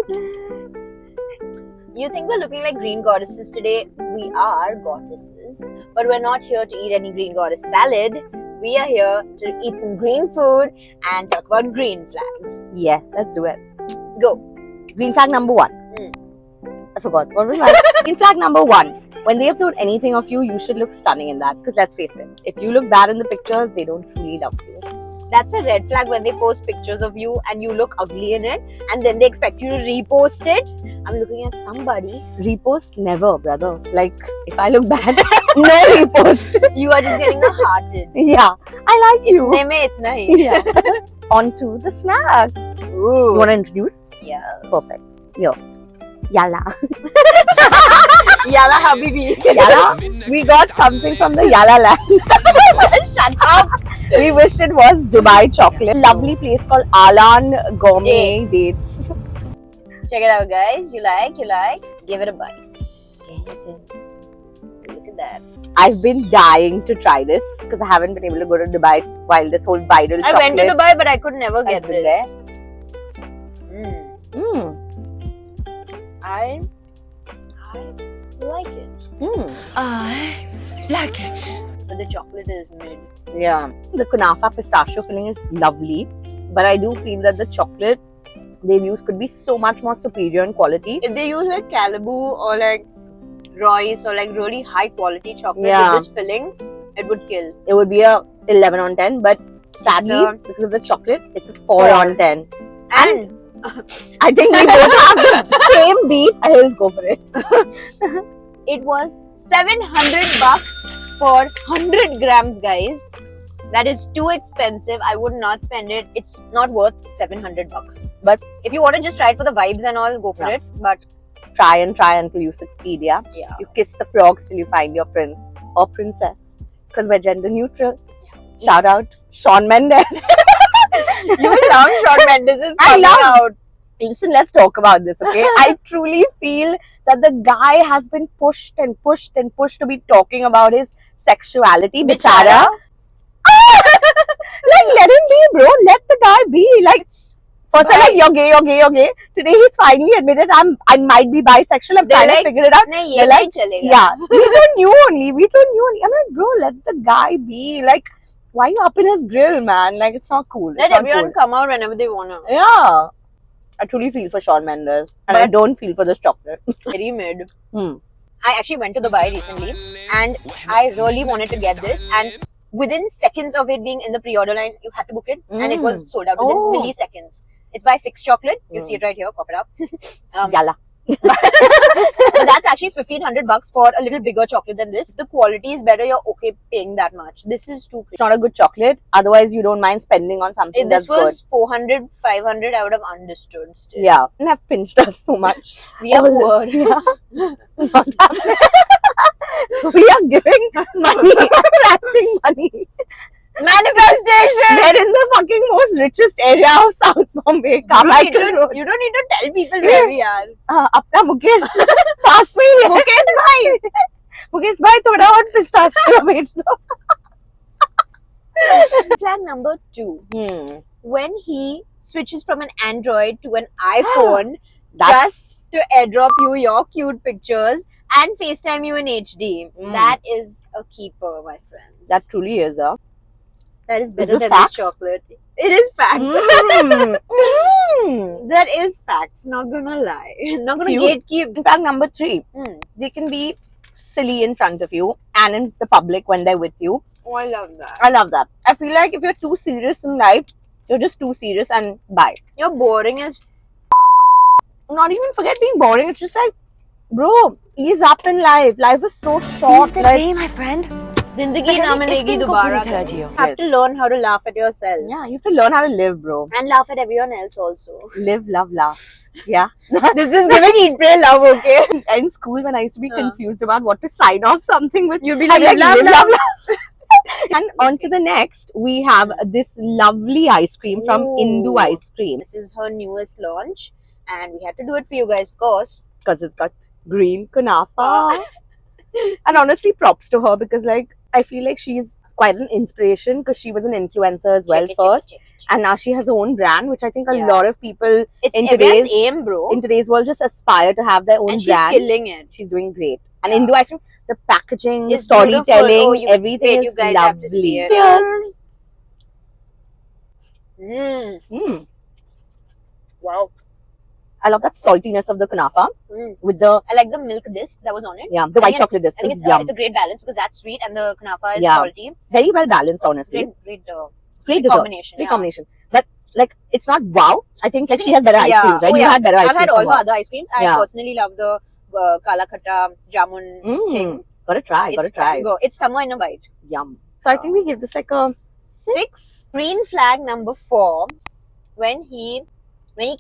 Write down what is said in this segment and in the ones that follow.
You think we're looking like green goddesses today? We are goddesses, but we're not here to eat any green goddess salad. We are here to eat some green food and talk about green flags. Yeah, let's do it. Go. Green flag number 1. I forgot. What was that? Green flag number 1. When they upload anything of you, you should look stunning in that. Because let's face it, if you look bad in the pictures, they don't truly love you. That's a red flag when they post pictures of you and you look ugly in it and then they expect you to repost it. I'm looking at somebody. Repost never, brother. Like, if I look bad, no repost. You are just getting a hearted. Yeah, I like you. Name it, nahi. Yeah. On to the snacks. Ooh. You want to introduce? Yeah. Perfect. Yo. Yalla. Yalla Habibi. Yalla. We got something from the Yalla land. Shut up. We wished it was Dubai chocolate. Lovely place called Alan Gourmet Dates. Check it out, guys. You like? Let's give it a bite. Look at that. I've been dying to try this because I haven't been able to go to Dubai while this whole viral chocolate. I went to Dubai, but I could never get been this. I like it. I like it. But the chocolate is mid. Yeah. The kunafa pistachio filling is lovely, but I do feel that the chocolate they've used could be so much more superior in quality. If they use like Calibu or like Royce or like really high quality chocolate Yeah. with this filling, it would kill. It would be a 11 on 10, but sadly, because of the chocolate, it's a 4 on 10. And I think we both have the same beef. I'll go for it. it was $700 for 100 grams, guys. That is too expensive. I would not spend it. It's not worth $700. But if you want to just try it for the vibes and all, go for it. But try until you succeed, yeah? You kiss the frogs till you find your prince or princess. Because we're gender neutral. Shout out Shawn Mendes. You love Shawn Mendes' I coming love. out. Listen, let's talk about this, okay? I truly feel that the guy has been pushed and pushed and pushed to be talking about his sexuality. Bichara. Like, let him be, bro. Let the guy be. Like, first I'm like, you're gay. Today he's finally admitted I might be bisexual. I'm trying to figure it out. Nahin, They're ye nahi like, chalega. yeah, we don't knew only. I'm like, bro, let the guy be. Like, why are you up in his grill, man? Like, it's not cool. Let everyone come out whenever they wanna. Yeah. I truly feel for Shawn Mendes. And I don't feel for this chocolate. Very mid. I actually went to Dubai recently and I really wanted to get this, and within seconds of it being in the pre-order line, you had to book it and it was sold out within milliseconds. It's by Fix Chocolate. You'll see it right here. Pop it up. Yalla. But that's actually $1,500 for a little bigger chocolate than this. The quality is better. You're okay paying that much. This is too crazy. It's not a good chocolate. Otherwise, you don't mind spending on something If that's this was good. 400, 500, I would have understood still. Yeah. And have pinched us so much. We are poor. Yeah. Not happening. We are giving money. We're acting money. Manifestation! We're in the fucking most richest area of South Bombay. Carmichael Road. You don't need to tell people where we are. अपना मुकेश पास में ही है. Mukesh bhai! Mukesh भाई थोड़ा और pistachio भेज दो. Flag number 2. When he switches from an Android to an iPhone just to airdrop you your cute pictures and FaceTime you in HD. That is a keeper, my friends. That truly is a. That is better this than facts? this chocolate. It is facts. That is facts. Not gonna lie. Not gonna gatekeep. In fact, number 3, they can be silly in front of you and in the public when they're with you. Oh, I love that. I love that. I feel like if you're too serious in life, you're just too serious and bye. You're boring as Not even forget being boring. It's just like, bro, ease up in life. Life is so short. Seize the like, day, my friend. Zindagi na milegi dobara. You have to learn how to laugh at yourself. Yeah, you have to learn how to live, bro. And laugh at everyone else also. Live, love, laugh. Yeah. This is giving eat, pray, love, okay? In school, when I used to be confused about what to sign off something with, you'd be I'd like, live, love, love. And on to the next, we have this lovely ice cream from Indu Ice Cream. This is her newest launch, and we had to do it for you guys, of course. Because it's got green kunafa. And honestly, props to her because, like, I feel like she's quite an inspiration because she was an influencer as well first, and now she has her own brand, which I think a lot of people It's in everyone's today's aim, bro. in today's world just aspire to have their own And she's brand. killing it. She's doing great. And Yeah. Hindu ice cream, the packaging, the It's beautiful. storytelling, Oh, you- everything wait, is you guys lovely. have to see it. Cheers. Mm. Wow. I love that saltiness of the kunafa Mm. with the I like the milk disc that was on it. the white chocolate disc. I think is it's, yum. it's a great balance because that's sweet and the kunafa is Yeah. salty. Very well balanced, honestly. Great Great combination. Great Yeah. combination. But like, it's not wow. I think like she has better ice Yeah. creams, right? Oh, You yeah. had better ice I've creams. had all from the her. other ice creams. I Yeah. personally love the kala khatta jamun thing. Gotta try. Gotta try. It's summer in a bite. Yum. So I think we give this like a 6. Green flag number 4. When he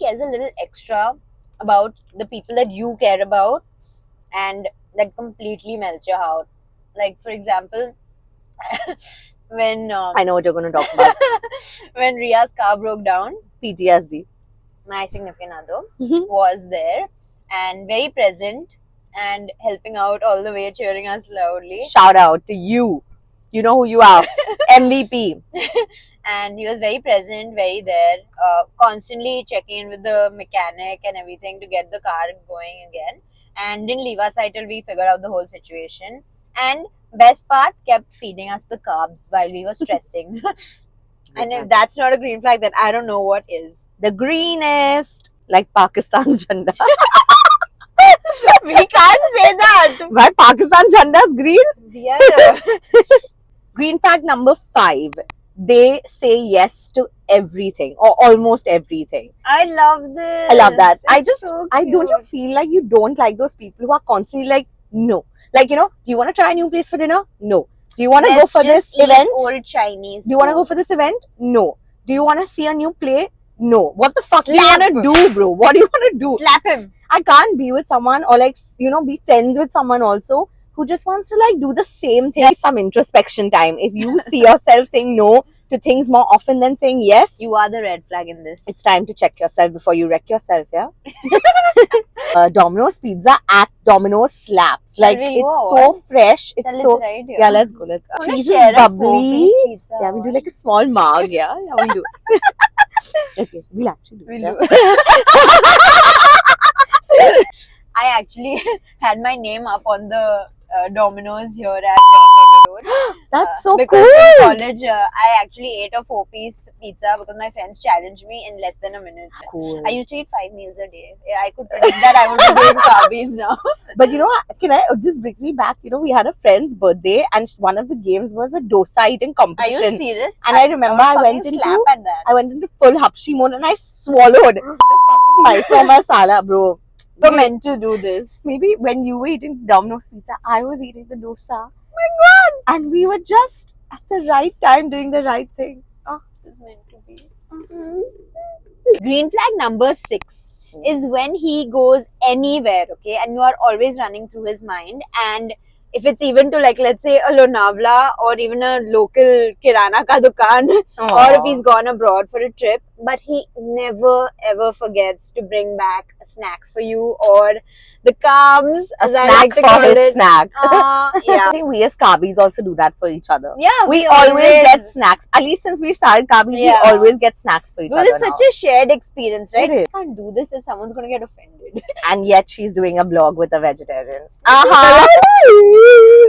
cares a little extra about the people that you care about, and that completely melts your heart. Like, for example, when I know what you're gonna talk about. when Ria's car broke down, PTSD. my significant other Mhm. was there and very present and helping out all the way, cheering us loudly. Shout out to you. You know who you are. MVP. And he was very present, very there, constantly checking in with the mechanic and everything to get the car going again, and didn't leave us till we figured out the whole situation. And best part, kept feeding us the carbs while we were stressing. And if that's not a green flag, then I don't know what is. The greenest, like Pakistan's Janda. We can't say that. Why Pakistan Janda's green? We are, Green flag number 5. They say yes to everything or almost everything. I love this. I love that. It's so I don't you cute. feel like you don't like those people who are constantly like, no. Like, you know, do you want to try a new place for dinner? No. Do you want to go Let's for just this eat event? Old Chinese. Do you want to go food. for this event? No. Do you want to see a new play? No. What the fuck do you Slap. want to do, bro? What do you want to do? Slap him. I can't be with someone or like, you know, be friends with someone also who just wants to like do the same thing. Some introspection time. If you see yourself saying no to things more often than saying yes, You are the red flag in this. it's time to check yourself before you wreck yourself, yeah? Domino's pizza at Domino's slaps. Like, we it's go? so fresh. It's Shall so... right here? Yeah, let's go. Let's go. I wanna Cheese share is a bubbly. 4-piece pizza. Yeah, we do like a small mug, yeah? Yeah, we'll do. Okay, we'll actually do it. We'll yeah. do. I actually had my name up on the Domino's here at Pepper Road. That's so because cool. in college, I actually ate a 4-piece pizza because my friends challenged me in less than a minute. Cool. I used to eat 5 meals a day. I could predict that I would be doing carbies now. But you know, this brings me back. You know, we had a friend's birthday and one of the games was a dosa eating Are competition. you serious? And I remember I went fucking into slap at that. I went into full hapshi mode and I swallowed the fucking Mysore masala, bro. We're meant to do this. Maybe when you were eating Domino's pizza, I was eating the dosa. Oh my god! And we were just at the right time doing the right thing. Oh, It's meant to be. Green flag number 6 is when he goes anywhere, okay, and you are always running through his mind. And if it's even to like, let's say a Lonavala or even a local kirana ka dukan, or if he's gone abroad for a trip, but he never ever forgets to bring back a snack for you or the carbs, as I like to for call his it. snack. Yeah. I think we as Kabis also do that for each other. Yeah, We always get snacks. At least since we've started Kabis, Yeah. we always get snacks for each because other it's now. such a shared experience, right? It is. You can't do this if someone's gonna get offended. And yet she's doing a blog with a vegetarian. Uh-huh.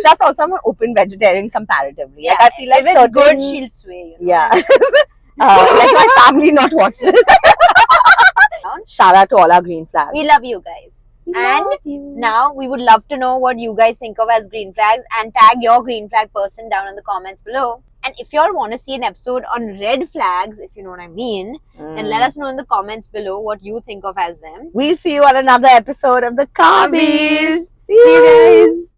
Plus also I'm an open vegetarian comparatively. Yeah, Like I feel like if it's certain... good, she'll sway. You know? Yeah. Like my family not watch this. Shout out to all our green flags. We love you guys. And now we would love to know what you guys think of as green flags, and tag your green flag person down in the comments below. And if y'all want to see an episode on red flags, if you know what I mean, then let us know in the comments below what you think of as them. We'll see you on another episode of the Kabis. See you you guys.